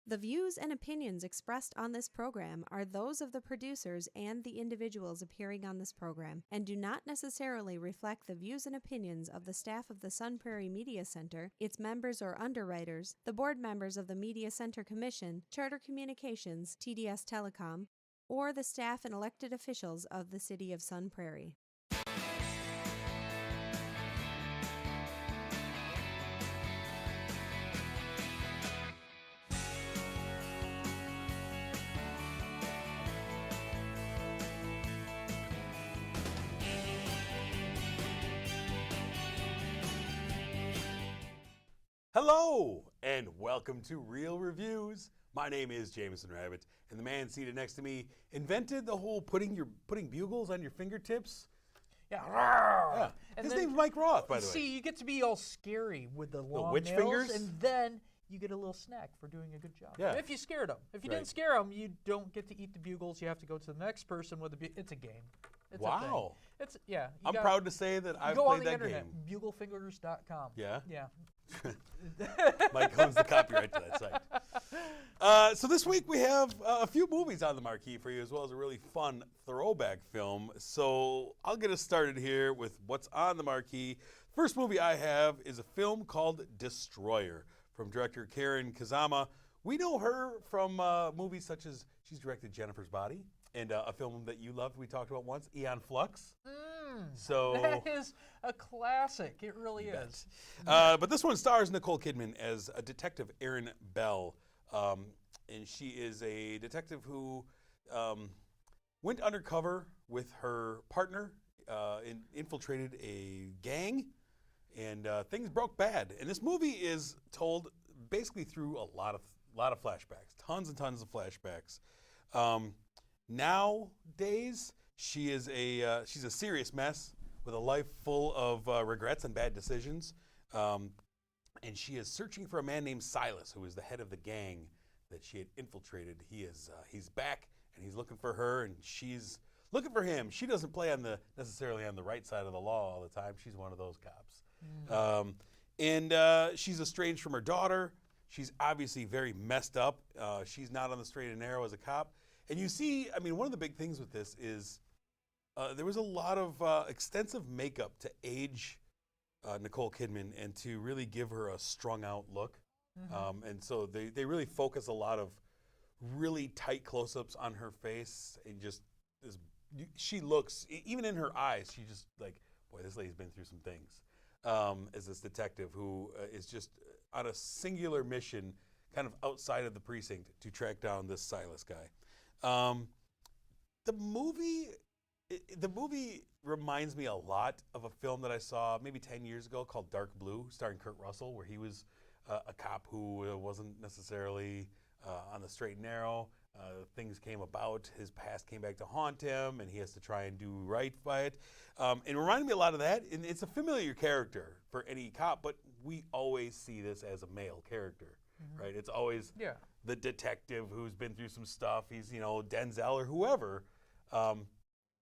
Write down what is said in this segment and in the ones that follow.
The views and opinions expressed on this program are those of the producers and the individuals appearing on this program and do not necessarily reflect the views and opinions of the staff of the Sun Prairie Media Center, its members or underwriters, the board members of the Media Center Commission, Charter Communications, TDS Telecom, or the staff and elected officials of the City of Sun Prairie. Hello, and welcome to Real Reviews. My name is Jameson Rabbit, and the man seated next to me invented the whole putting bugles on your fingertips. Yeah. His name's Mike Roth, by the way. See, you get to be all scary with the long witch nails, fingers? and then you get a little snack for doing a good job. Yeah. If you scared them. If you Right. didn't scare them, you don't get to eat the bugles. You have to go to the next person with the It's a game. It's a thing. Wow. It's yeah. I'm proud to say that I've go on played the that internet, game. buglefingers.com. Yeah? Yeah. Mike owns the copyright to that site. So this week we have a few movies on the marquee for you, as well as a really fun throwback film. So I'll get us started here with what's on the marquee. First movie I have is a film called Destroyer from director Karen Kazama. We know her from movies such as she's directed Jennifer's Body and a film that you loved we talked about once, Aeon Flux. So That is a classic. It really is. But this one stars Nicole Kidman as a detective, Erin Bell. And she is a detective who went undercover with her partner, infiltrated a gang, and things broke bad. And this movie is told basically through a lot of flashbacks, tons and tons of flashbacks. Nowadays, she's a serious mess with a life full of regrets and bad decisions. And she is searching for a man named Silas, who is the head of the gang that she had infiltrated. He's back, and he's looking for her, and she's looking for him. She doesn't play necessarily on the right side of the law all the time. She's one of those cops. And she's estranged from her daughter. She's obviously very messed up. She's not on the straight and narrow as a cop. And you see, I mean, one of the big things with this is there was a lot of extensive makeup to age Nicole Kidman and to really give her a strung out look. And so they really focus a lot of really tight close-ups on her face, and just she looks, even in her eyes, she just like, boy, this lady's been through some things. As this detective who is just on a singular mission kind of outside of the precinct to track down this Silas guy. The movie reminds me a lot of a film that I saw maybe 10 years ago called Dark Blue, starring Kurt Russell, where he was a cop who wasn't necessarily on the straight and narrow. Things came about, his past came back to haunt him, and he has to try and do right by it. It reminded me a lot of that, and it's a familiar character for any cop, but we always see this as a male character, right? It's always the detective who's been through some stuff. He's, Denzel or whoever.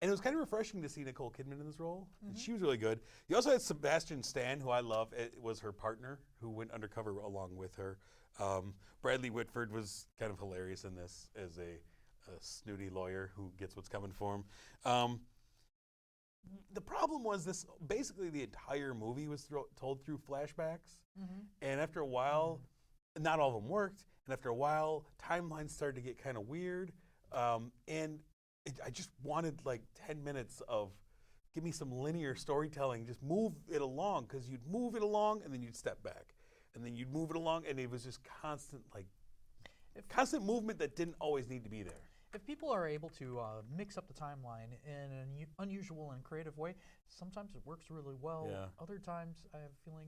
And it was kind of refreshing to see Nicole Kidman in this role. And she was really good. You also had Sebastian Stan, who I love. It was her partner who went undercover along with her. Bradley Whitford was kind of hilarious in this as a snooty lawyer who gets what's coming for him. The problem was this, basically the entire movie was told through flashbacks. And after a while, not all of them worked. And after a while, timelines started to get kind of weird. I just wanted like 10 minutes of, give me some linear storytelling, just move it along, because you'd move it along and then you'd step back. And then you'd move it along, and it was just constant movement that didn't always need to be there. If people are able to mix up the timeline in an unusual and creative way, sometimes it works really well. Yeah. Other times, I have a feeling,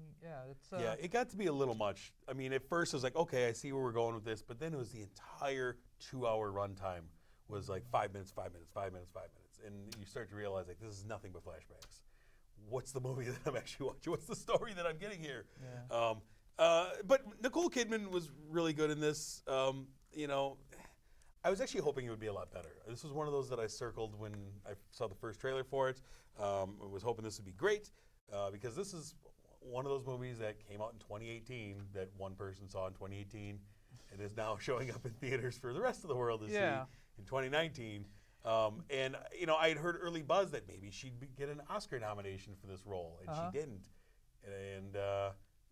it's... it got to be a little much. I mean, at first it was like, okay, I see where we're going with this, but then it was the entire 2-hour runtime was like 5 minutes, 5 minutes, 5 minutes, 5 minutes. And you start to realize, like, this is nothing but flashbacks. What's the movie that I'm actually watching? What's the story that I'm getting here? Yeah. But Nicole Kidman was really good in this. I was actually hoping it would be a lot better. This was one of those that I circled when I saw the first trailer for it. I was hoping this would be great because this is one of those movies that came out in 2018 that one person saw in 2018 and is now showing up in theaters for the rest of the world to see in 2019. And I had heard early buzz that maybe she'd get an Oscar nomination for this role, and she didn't. And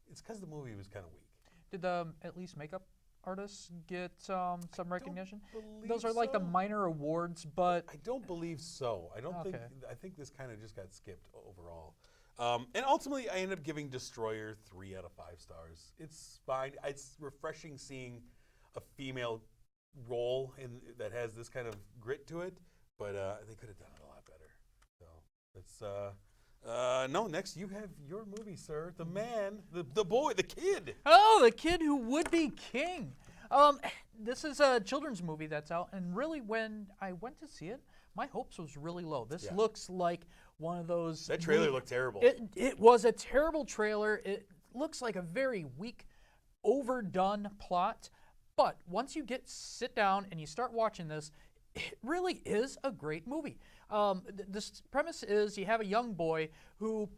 it's because the movie was kind of weak. Did at least makeup artists get some recognition? Those are like the minor awards, but I don't believe so. I think this kind of just got skipped overall. And ultimately, I ended up giving Destroyer 3 out of 5 stars. It's fine. It's refreshing seeing a female role that has this kind of grit to it, but they could have done it a lot better. So it's next you have your movie, sir. The man, the boy, the kid. Oh, the kid who would be king. This is a children's movie that's out, and really when I went to see it, my hopes was really low. This looks like one of those. That trailer looked terrible. It was a terrible trailer. It looks like a very weak, overdone plot. But once you sit down and you start watching this, it really is a great movie. This premise is you have a young boy who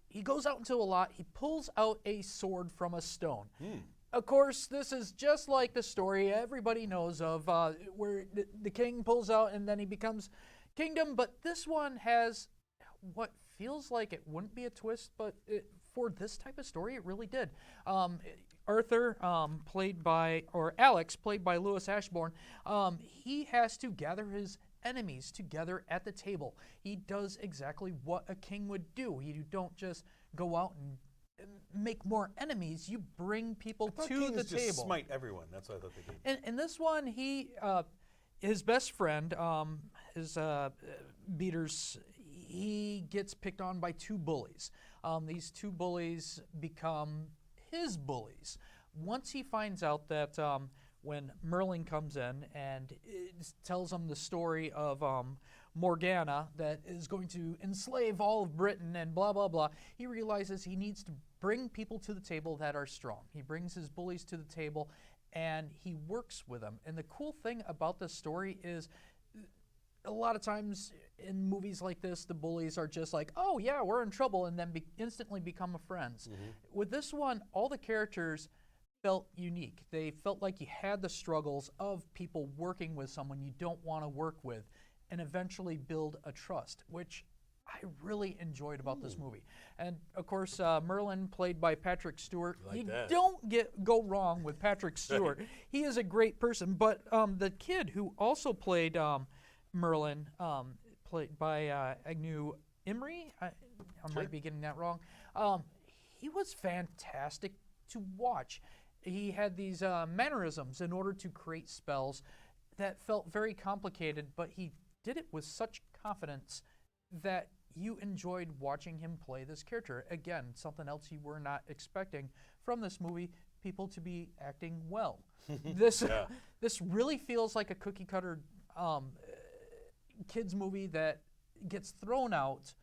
he goes out into a lot, he pulls out a sword from a stone. Of course, this is just like the story everybody knows of, where the king pulls out and then he becomes kingdom. But this one has what feels like it wouldn't be a twist, but for this type of story, it really did. Arthur, Alex, played by Louis Ashbourne, he has to gather his enemies together at the table. He does exactly what a king would do. You don't just go out and make more enemies. You bring people to the table. Just smite everyone. That's what I thought they did. In this one, his best friend, his beaters, he gets picked on by 2 bullies. These 2 bullies become his bullies. Once he finds out that when Merlin comes in and tells him the story of Morgana that is going to enslave all of Britain and blah, blah, blah, he realizes he needs to bring people to the table that are strong. He brings his bullies to the table and he works with them. And the cool thing about this story is a lot of times in movies like this, the bullies are just like, oh yeah, we're in trouble, and then instantly become friends. With this one, all the characters felt unique. They felt like you had the struggles of people working with someone you don't want to work with and eventually build a trust, which I really enjoyed about this movie. And of course, Merlin, played by Patrick Stewart. Don't go wrong with Patrick Stewart. He is a great person. But the kid who also played Merlin, played by Agnew Imrie, I might be getting that wrong. He was fantastic to watch. He had these mannerisms in order to create spells that felt very complicated, but he did it with such confidence that you enjoyed watching him play this character. Again, something else you were not expecting from this movie, people to be acting well. This really feels like a cookie cutter kids movie that gets thrown out,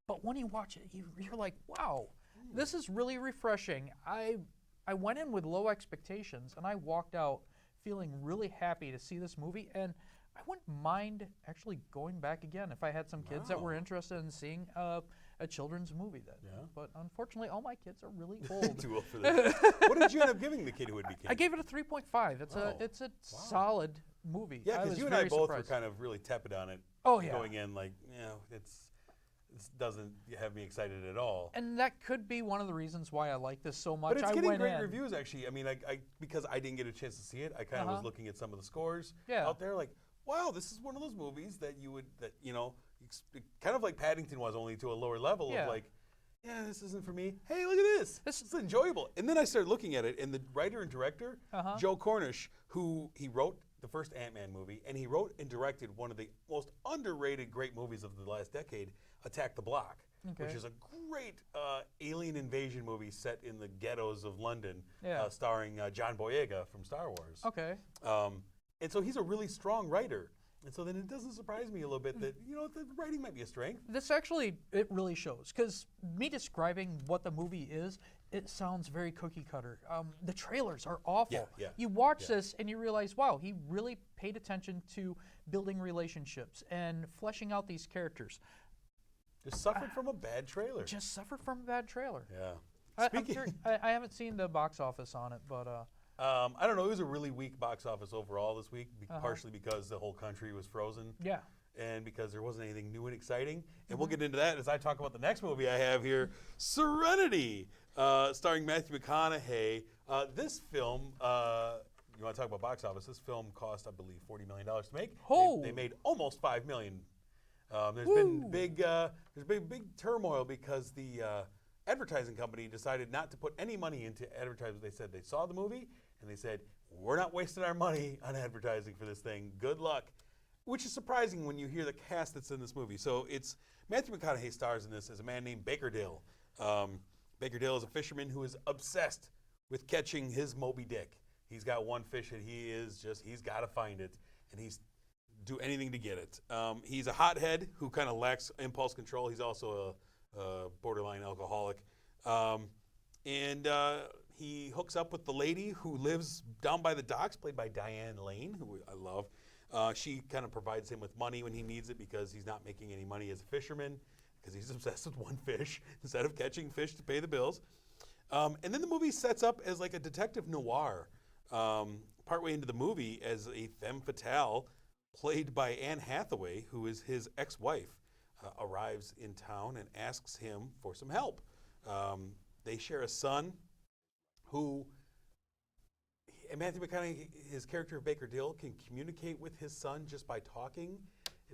but when you watch it, you're like, wow, this is really refreshing. I went in with low expectations, and I walked out feeling really happy to see this movie, and I wouldn't mind actually going back again if I had some kids that were interested in seeing a children's movie. But unfortunately, all my kids are really old. Too old for that. What did you end up giving The Kid Who Would Be King? I gave it a 3.5. It's a solid movie. Yeah, because you and I both were kind of really tepid on it. Oh yeah. Going in like, it doesn't have me excited at all. And that could be one of the reasons why I like this so much. But it's getting great reviews, actually. I mean, because I didn't get a chance to see it, I kind of was looking at some of the scores out there, like, wow, this is one of those movies that kind of like Paddington was, only to a lower level of like, yeah, this isn't for me. Hey, look at this. This is enjoyable. And then I started looking at it, and the writer and director, Joe Cornish, who he wrote the first Ant-Man movie, and he wrote and directed one of the most underrated great movies of the last decade, Attack the Block, which is a great alien invasion movie set in the ghettos of London, starring John Boyega from Star Wars. Okay. And so he's a really strong writer. And so then it doesn't surprise me a little bit that, the writing might be a strength. This actually, it really shows. Because me describing what the movie is, it sounds very cookie cutter. The trailers are awful. You watch this and you realize, wow, he really paid attention to building relationships and fleshing out these characters. Just suffered from a bad trailer. Just suffered from a bad trailer. Yeah. I haven't seen the box office on it, but I don't know. It was a really weak box office overall this week, partially because the whole country was frozen. Yeah. And because there wasn't anything new and exciting. And we'll get into that as I talk about the next movie I have here, Serenity, starring Matthew McConaughey. This film, you want to talk about box office, this film cost, I believe, $40 million to make. Oh. They made almost $5 million. There's been big turmoil because the advertising company decided not to put any money into advertising. They said they saw the movie, and they said, we're not wasting our money on advertising for this thing. Good luck. Which is surprising when you hear the cast that's in this movie. So it's Matthew McConaughey stars in this as a man named Baker Dill. Baker Dill is a fisherman who is obsessed with catching his Moby Dick. He's got one fish and he's got to find it, and he's do anything to get it. He's a hothead who kind of lacks impulse control. He's also a borderline alcoholic. And he hooks up with the lady who lives down by the docks, played by Diane Lane, who I love. She kind of provides him with money when he needs it because he's not making any money as a fisherman because he's obsessed with one fish instead of catching fish to pay the bills. And then the movie sets up as like a detective noir. Partway into the movie as a femme fatale played by Anne Hathaway, who is his ex-wife, arrives in town and asks him for some help. They share a son who... And Matthew McConaughey, his character of Baker Dill, can communicate with his son just by talking.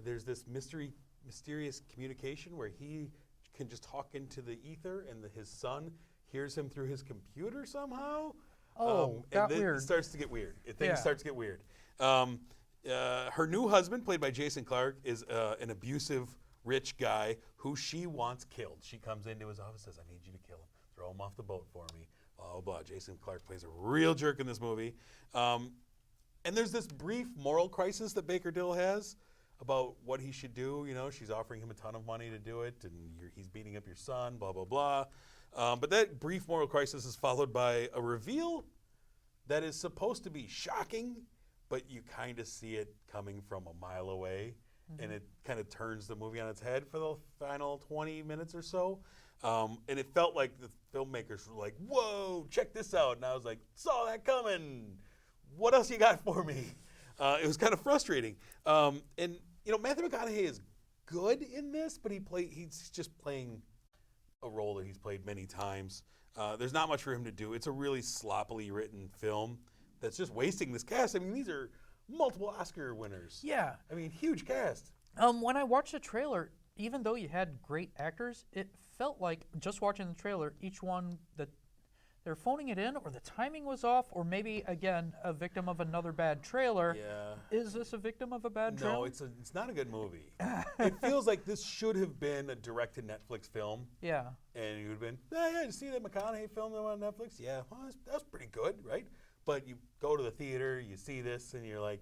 There's this mysterious communication where he can just talk into the ether, and his son hears him through his computer somehow. Got weird. It starts to get weird. Things start to get weird. Her new husband, played by Jason Clarke, is an abusive, rich guy who she wants killed. She comes into his office and says, I need you to kill him. Throw him off the boat for me. Blah, blah. Jason Clarke plays a real jerk in this movie. And there's this brief moral crisis that Baker Dill has about what he should do. You know, she's offering him a ton of money to do it, and he's beating up your son, blah, blah, blah. But that brief moral crisis is followed by a reveal that is supposed to be shocking, but you kind of see it coming from a mile away. And it kind of turns the movie on its head for the final 20 minutes or so. And it felt like the filmmakers were like, whoa, check this out. And I was like, saw that coming. What else you got for me? It was kind of frustrating. And, you know, Matthew McConaughey is good in this, but he's just playing a role that he's played many times. There's not much for him to do. It's a really sloppily written film that's just wasting this cast. I mean, these are multiple Oscar winners. Yeah. I mean, huge cast. When I watched the trailer, even though you had great actors, it felt like just watching the trailer, each one that they're phoning it in, or the timing was off, or maybe again a victim of another bad trailer. Yeah. Is this a victim of a bad trailer? No, it's not a good movie. It feels like this should have been a direct-to-Netflix film. Yeah. And you would have been, yeah, you see that McConaughey film on Netflix? Yeah, well, that's pretty good, right? But you go to the theater, you see this, and you're like,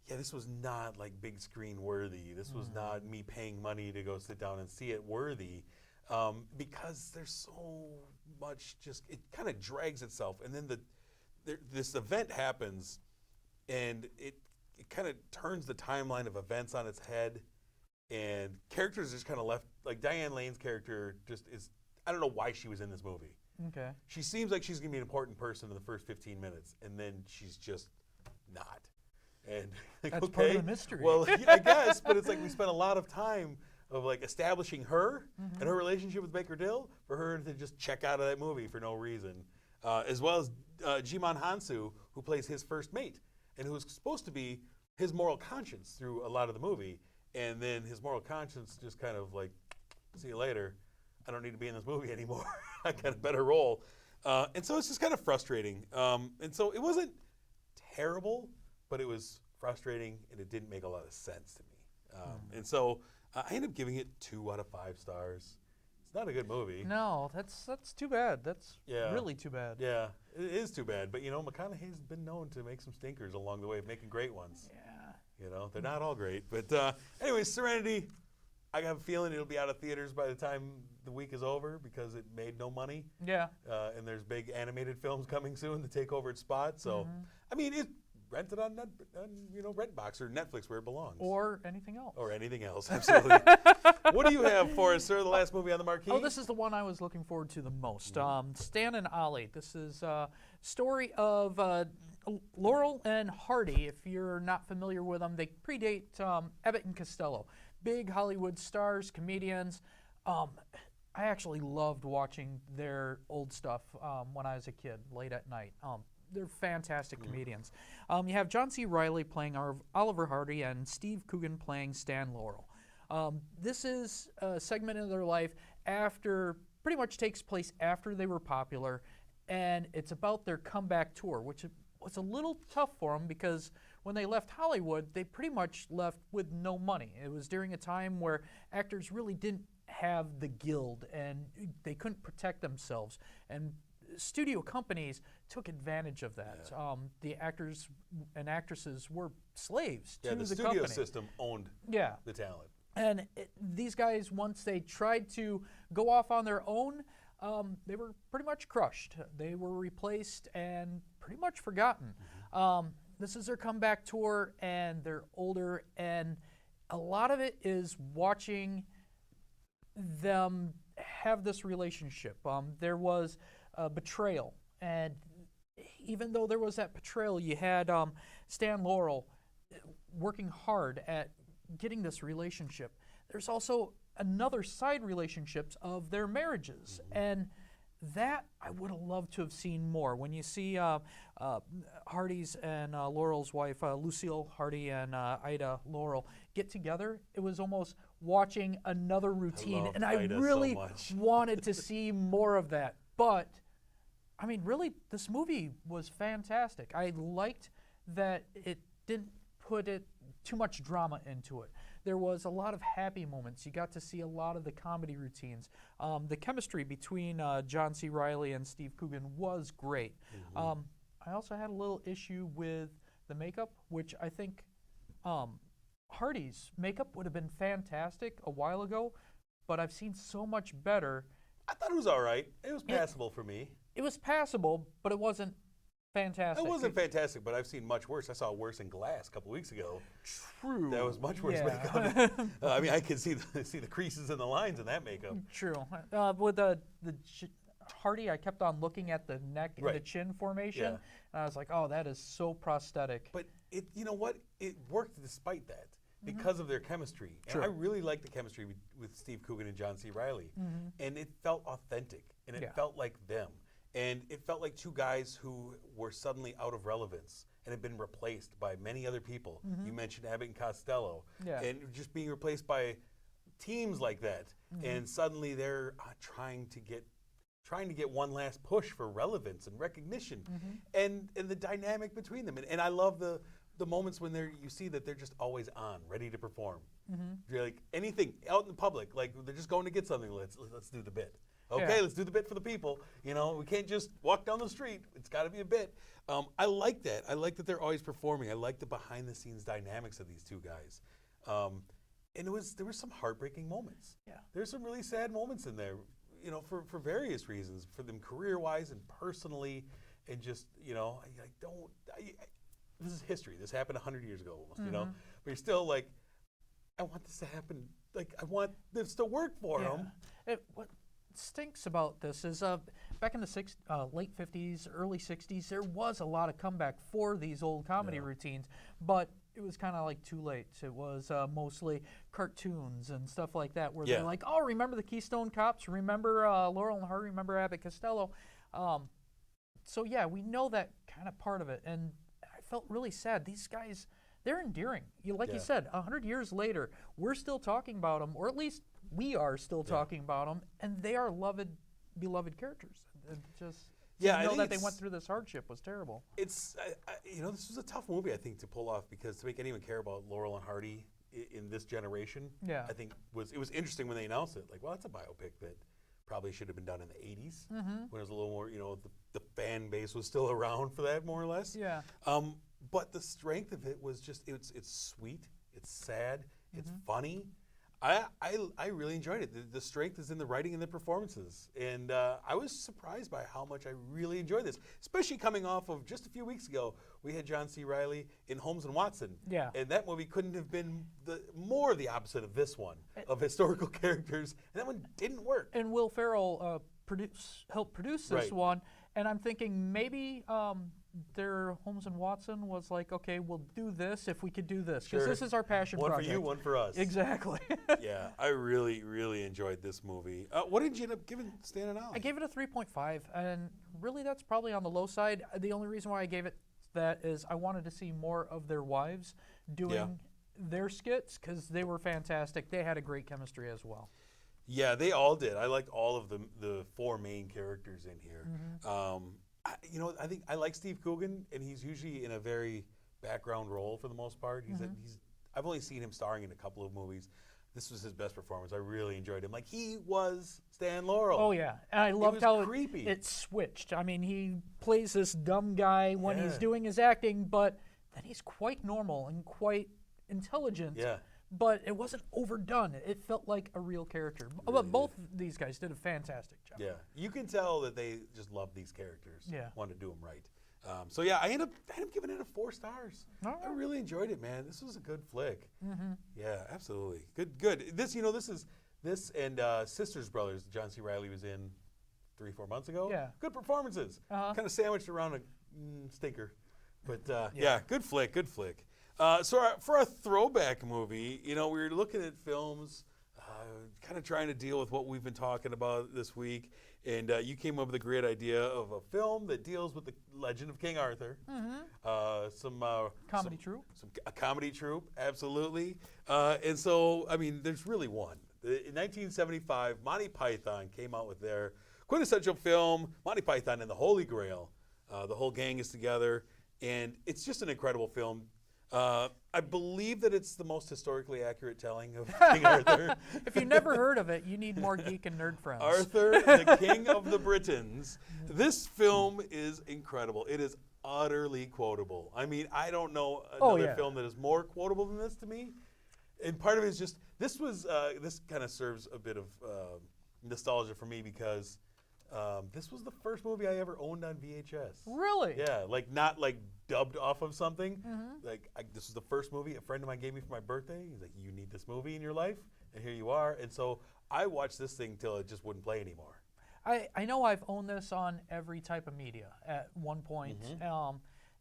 yeah, this was not like big screen worthy. This was not me paying money to go sit down and see it worthy, because there's so much it kind of drags itself. And then this event happens, and it kind of turns the timeline of events on its head, and characters just kind of left. Like Diane Lane's character just is, I don't know why she was in this movie. Okay. She seems like she's going to be an important person in the first 15 minutes, and then she's just not. And like, that's okay, part of the mystery. Well, yeah, I guess, but it's like we spent a lot of time of like establishing her and her relationship with Baker Dill for her to just check out of that movie for no reason. As well as Jimon Hansu, who plays his first mate, and who's supposed to be his moral conscience through a lot of the movie. And then his moral conscience just kind of like, see you later. I don't need to be in this movie anymore. I got a better role. And so it's just kind of frustrating. And so it wasn't terrible, but it was frustrating, and it didn't make a lot of sense to me. And so I ended up giving it 2 out of 5 stars. It's not a good movie. No, that's too bad. That's really too bad. Yeah, it is too bad. But, you know, McConaughey's been known to make some stinkers along the way of making great ones. Yeah. You know, they're not all great. But anyway, Serenity, I have a feeling it'll be out of theaters by the time the week is over because it made no money. Yeah. And there's big animated films coming soon to take over its spot. So, I mean, rent it on Redbox or Netflix where it belongs. Or anything else. Or anything else, absolutely. What do you have for us, sir, the last movie on the marquee? Oh, this is the one I was looking forward to the most. Stan and Ollie. This is a story of Laurel and Hardy. If you're not familiar with them, they predate Abbott and Costello. Big Hollywood stars, comedians. I actually loved watching their old stuff when I was a kid, late at night. They're fantastic comedians. You have John C. Reilly playing Oliver Hardy and Steve Coogan playing Stan Laurel. This is a segment of their life pretty much takes place after they were popular, and it's about their comeback tour, which was a little tough for them because when they left Hollywood, they pretty much left with no money. It was during a time where actors really didn't have the guild and they couldn't protect themselves, and studio companies took advantage of that. Yeah. The actors and actresses were slaves to the the studio company. system owned the talent. And these guys, once they tried to go off on their own, they were pretty much crushed. They were replaced and pretty much forgotten. This is their comeback tour, and they're older, and a lot of it is watching them have this relationship. There was betrayal, and even though there was that betrayal, you had Stan Laurel working hard at getting this relationship. There's also another side relationships of their marriages, and that I would have loved to have seen more. When you see Hardy's and Laurel's wife, Lucille Hardy and Ida Laurel, get together, it was almost watching another routine, and I really wanted to see more of that. But, I mean, really, this movie was fantastic. I liked that it didn't put too much drama into it. There was a lot of happy moments. You got to see a lot of the comedy routines. The chemistry between John C. Reilly and Steve Coogan was great. I also had a little issue with the makeup, which I think Hardy's makeup would have been fantastic a while ago, but I've seen so much better. I thought it was all right. It was passable for me. It was passable, but it wasn't fantastic. It wasn't fantastic, but I've seen much worse. I saw worse in Glass a couple weeks ago. True. That was much worse makeup. I mean, I could see the creases and the lines in that makeup. True. With the Hardy, I kept on looking at the neck and the chin formation, and I was like, oh, that is so prosthetic. But you know what? It worked despite that because of their chemistry. Sure. And I really liked the chemistry with Steve Coogan and John C. Reilly. And it felt authentic, and it felt like them. And it felt like two guys who were suddenly out of relevance and had been replaced by many other people. You mentioned Abbott and Costello. And just being replaced by teams like that. And suddenly they're trying to get one last push for relevance and recognition. And the dynamic between them. And I love the moments when you see that they're just always on, ready to perform. You're like, anything out in the public, like they're just going to get something, let's do the bit. Okay, let's do the bit for the people. You know, we can't just walk down the street. It's got to be a bit. I like that. I like that they're always performing. I like the behind-the-scenes dynamics of these two guys. And there were some heartbreaking moments. There's some really sad moments in there, you know, for various reasons, for them career-wise and personally, and just, you know, this is history. This happened 100 years ago almost, you know? But you're still like, I want this to happen. Like, I want this to work for them. What stinks about this is back in the late 50s, early 60s, there was a lot of comeback for these old comedy routines, but it was kind of like too late. It was mostly cartoons and stuff like that where they're like, oh, remember the Keystone Cops? Remember Laurel and Hardy? Remember Abbott Costello? So, yeah, we know that kind of part of it, and I felt really sad. These guys, they're endearing. Like you said, 100 years later, we're still talking about them, or at least we are still talking about them, and they are beloved characters. Just to know that they went through this hardship was terrible. It's you know, this was a tough movie, I think, to pull off, because to make anyone care about Laurel and Hardy in this generation, I think it was interesting when they announced it. Like, well, that's a biopic that probably should have been done in the 80s when it was a little more, you know, the fan base was still around for that, more or less. But the strength of it was just, it's sweet, it's sad, it's funny. I really enjoyed it. The strength is in the writing and the performances. And I was surprised by how much I really enjoyed this, especially coming off of just a few weeks ago, we had John C. Reilly in Holmes and Watson. Yeah. And that movie couldn't have been more the opposite of this one, of historical characters. And that one didn't work. And Will Ferrell helped produce this one. And I'm thinking maybe their Holmes and Watson was like, okay, we'll do this if we could do this, because this is our passion project. One for you, one for us. Exactly. Yeah, I really, really enjoyed this movie. What did you end up giving Stan and Ollie? I gave it a 3.5, and really that's probably on the low side. The only reason why I gave it that is I wanted to see more of their wives doing their skits, because they were fantastic. They had a great chemistry as well. Yeah, they all did. I liked all of the four main characters in here. I think I like Steve Coogan, and he's usually in a very background role for the most part. I've only seen him starring in a couple of movies. This was his best performance. I really enjoyed him. Like, he was Stan Laurel. Oh, yeah. And I loved how creepy. It switched. I mean, he plays this dumb guy when he's doing his acting, but then he's quite normal and quite intelligent. Yeah. But it wasn't overdone. It felt like a real character. But both these guys did a fantastic job. Yeah. You can tell that they just love these characters. Yeah. Want to do them right. So yeah, I ended up giving it a 4 stars. All right. I really enjoyed it, man. This was a good flick. Yeah, absolutely. Good. This and Sisters Brothers, John C. Reilly was in 3-4 months ago. Yeah. Good performances. Kind of sandwiched around a stinker. But good flick. So for a throwback movie, we were looking at films, kind of trying to deal with what we've been talking about this week, and you came up with a great idea of a film that deals with the legend of King Arthur. Comedy troupe. A comedy troupe, absolutely. And so, I mean, there's really one. In 1975, Monty Python came out with their quintessential film, Monty Python and the Holy Grail. The whole gang is together, and it's just an incredible film. I believe that it's the most historically accurate telling of King Arthur. If you've never heard of it, you need more geek and nerd friends. Arthur, the King of the Britons. This film is incredible. It is utterly quotable. I mean, I don't know another film that is more quotable than this to me. And part of it is just, this kind of serves a bit of nostalgia for me, because this was the first movie I ever owned on VHS. Really? Yeah, not dubbed off of something. This was the first movie a friend of mine gave me for my birthday. He's like, you need this movie in your life, and here you are. And so I watched this thing till it just wouldn't play anymore. I know I've owned this on every type of media at one point.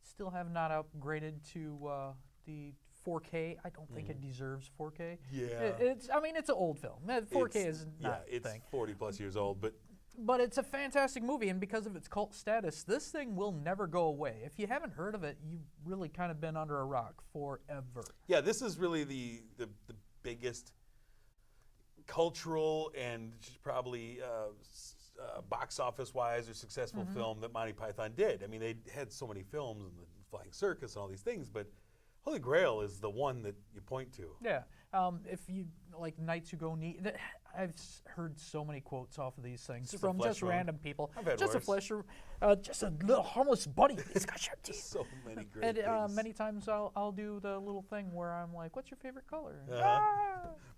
Still have not upgraded to the 4K. I don't think it deserves 4K. Yeah. It's an old film. 4K is not a it's thing. 40 plus years old, but it's a fantastic movie, and because of its cult status, this thing will never go away. If you haven't heard of it, you've really kind of been under a rock forever. Yeah, this is really the biggest cultural and probably box office wise or successful film that Monty Python did. I mean, they had so many films and the Flying Circus and all these things, but Holy Grail is the one that you point to. Yeah. If you like Knights Who Go Neat, I've heard so many quotes off of these things from just random people. I've had just worse. a flesh, just a little harmless bunny. He's got sharp teeth. So many great and things. Many times I'll do the little thing where I'm like, "What's your favorite color?"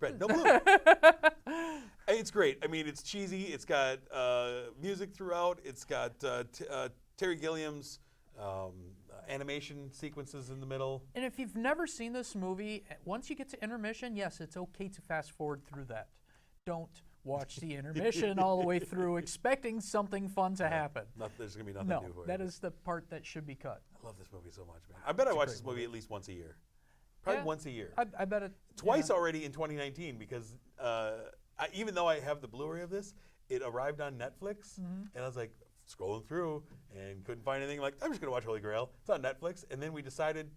Red, no blue. It's great. I mean, it's cheesy. It's got music throughout. It's got Terry Gilliam's animation sequences in the middle. And if you've never seen this movie, once you get to intermission, yes, it's okay to fast forward through that. Don't watch the intermission all the way through expecting something fun to happen. There's going to be nothing new for you. No, that is the part that should be cut. I love this movie so much, man. I bet I watch this movie at least once a year. Probably once a year. I bet it. Twice already in 2019, because even though I have the Blu-ray of this, it arrived on Netflix, and I was like, scrolling through and couldn't find anything. Like, I'm just going to watch Holy Grail. It's on Netflix. And then we decided,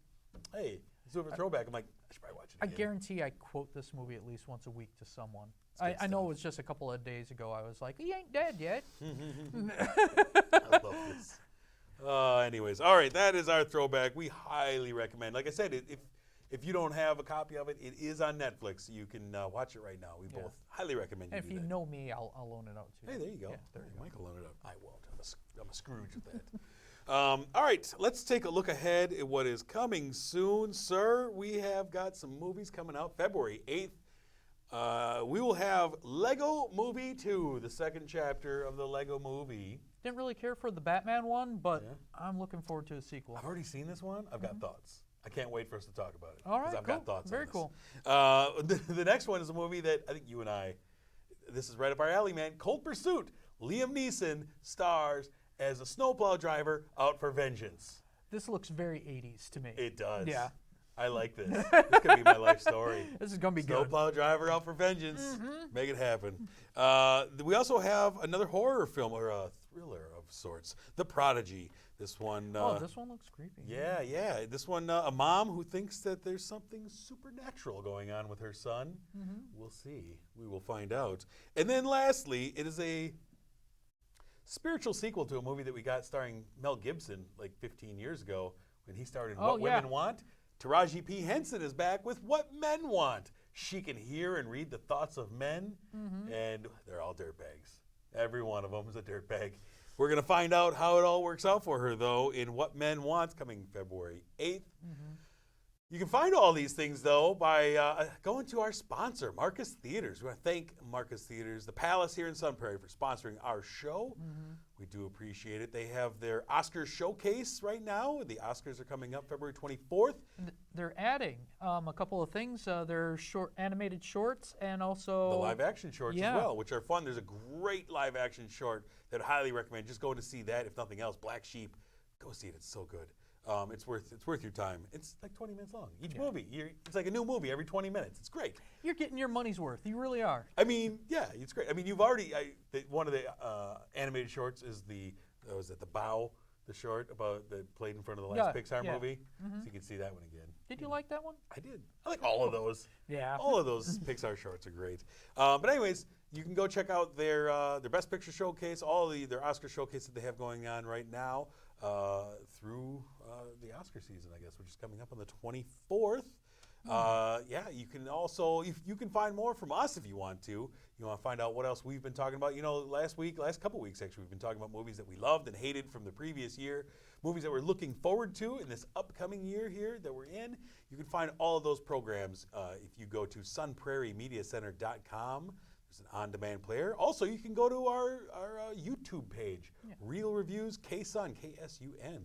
hey, let's do it for throwback. I'm like, I should probably watch it again. I guarantee I quote this movie at least once a week to someone. I know it was just a couple of days ago. I was like, he ain't dead yet. I love this. Anyways, all right, that is our throwback. We highly recommend. Like I said, if you don't have a copy of it, it is on Netflix. You can watch it right now. We both highly recommend you do that. If you know me, I'll loan it out to you. Hey, there you go. Yeah, there you go. Michael loan it out. I won't. I'm a Scrooge with that. All right, let's take a look ahead at what is coming soon. Sir, we have got some movies coming out February 8th. we will have Lego Movie 2, the second chapter of the Lego Movie. Didn't really care for the Batman one, but I'm looking forward to a sequel. I've already seen this one. I've got thoughts. I can't wait for us to talk about it. All right, I've got thoughts Very on this. cool. The next one is a movie that I think you and I, this is right up our alley, man. Cold Pursuit. Liam Neeson stars as a snowplow driver out for vengeance. This looks very 80s to me. It does. Yeah. I like this. This could be my life story. This is going to be good. Snowplow driver out for vengeance. Make it happen. We also have another horror film, or a thriller of sorts, The Prodigy. This one. This one looks creepy. Yeah. This one, a mom who thinks that there's something supernatural going on with her son. We'll see. We will find out. And then lastly, it is a spiritual sequel to a movie that we got starring Mel Gibson like 15 years ago when he starred in What Women Want. Taraji P. Henson is back with What Men Want. She can hear and read the thoughts of men, and they're all dirtbags. Every one of them is a dirtbag. We're going to find out how it all works out for her, though, in What Men Want, coming February 8th. You can find all these things, though, by going to our sponsor, Marcus Theaters. We want to thank Marcus Theaters, the Palace here in Sun Prairie, for sponsoring our show. We do appreciate it. They have their Oscars showcase right now. The Oscars are coming up February 24th. They're adding a couple of things. Their animated shorts and also the live action shorts as well, which are fun. There's a great live action short that I highly recommend. Just going to see that, if nothing else. Black Sheep, go see it. It's so good. It's worth your time. It's like 20 minutes long. Each movie, it's like a new movie every 20 minutes. It's great. You're getting your money's worth. You really are. I mean, yeah, it's great. I mean, you've already one of the animated shorts is the Bow, the short about that played in front of the last Pixar movie. So you can see that one again. Did you like that one? I did. I like all of those. Yeah. All of those Pixar shorts are great. But anyways, you can go check out their Best Picture showcase, all their Oscar showcase that they have going on right now through the Oscar season, I guess, which is coming up on the 24th. You can also, you can find more from us if you want to. You want to find out what else we've been talking about. You know, last couple weeks actually, we've been talking about movies that we loved and hated from the previous year, movies that we're looking forward to in this upcoming year here that we're in. You can find all of those programs if you go to sunprairiemediacenter.com. There's an on-demand player. Also, you can go to our YouTube page, Real Reviews, KSUN, KSUN.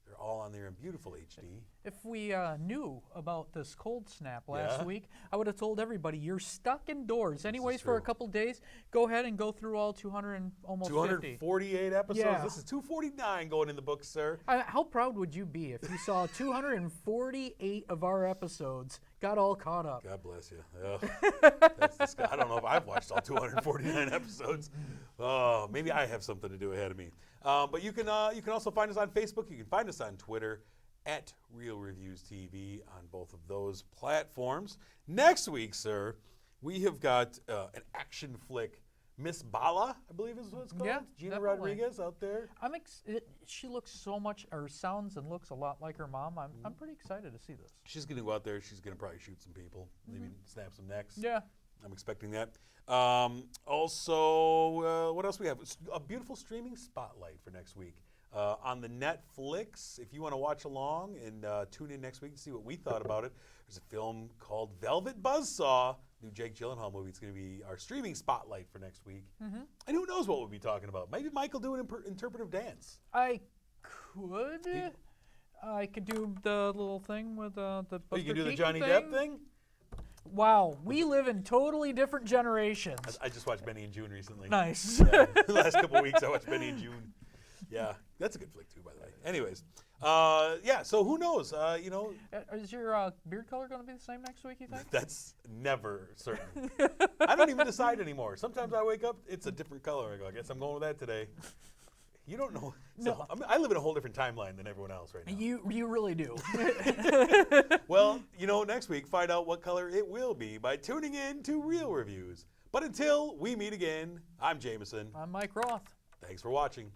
They're all on there in beautiful HD. If we knew about this cold snap last week, I would have told everybody, you're stuck indoors. Anyways, for a couple days, go ahead and go through all 248 episodes. Yeah. This is 249 going in the books, sir. How proud would you be if you saw 248 of our episodes got all caught up? God bless you. I don't know if I've watched all 249 episodes. Oh, maybe I have something to do ahead of me. But you can also find us on Facebook. You can find us on Twitter at Real Reviews TV on both of those platforms. Next week, sir, we have got an action flick. Miss Bala, I believe is what it's called. Yeah, Gina definitely. Rodriguez out there. She looks so much, or sounds and looks a lot like her mom. I'm pretty excited to see this. She's going to go out there. She's going to probably shoot some people, maybe snap some necks. Yeah. I'm expecting that. Also, what else we have? A beautiful streaming spotlight for next week. On the Netflix, if you want to watch along and tune in next week to see what we thought about it, there's a film called Velvet Buzzsaw, new Jake Gyllenhaal movie. It's going to be our streaming spotlight for next week. And who knows what we'll be talking about. Maybe Mike will do an interpretive dance. I could. I could do the little thing with the Buster you can do the Keaton Johnny Depp thing? Wow, we live in totally different generations. I just watched Benny and June recently. Nice. Yeah, the last couple of weeks I watched Benny and June. Yeah, that's a good flick too, by the way. Anyways, so who knows? Is your beard color going to be the same next week, you think? That's never certain. I don't even decide anymore. Sometimes I wake up, it's a different color. I go, I guess I'm going with that today. You don't know. So, No. I live in a whole different timeline than everyone else right now. You really do. Well, next week, find out what color it will be by tuning in to Real Reviews. But until we meet again, I'm Jameson. I'm Mike Roth. Thanks for watching.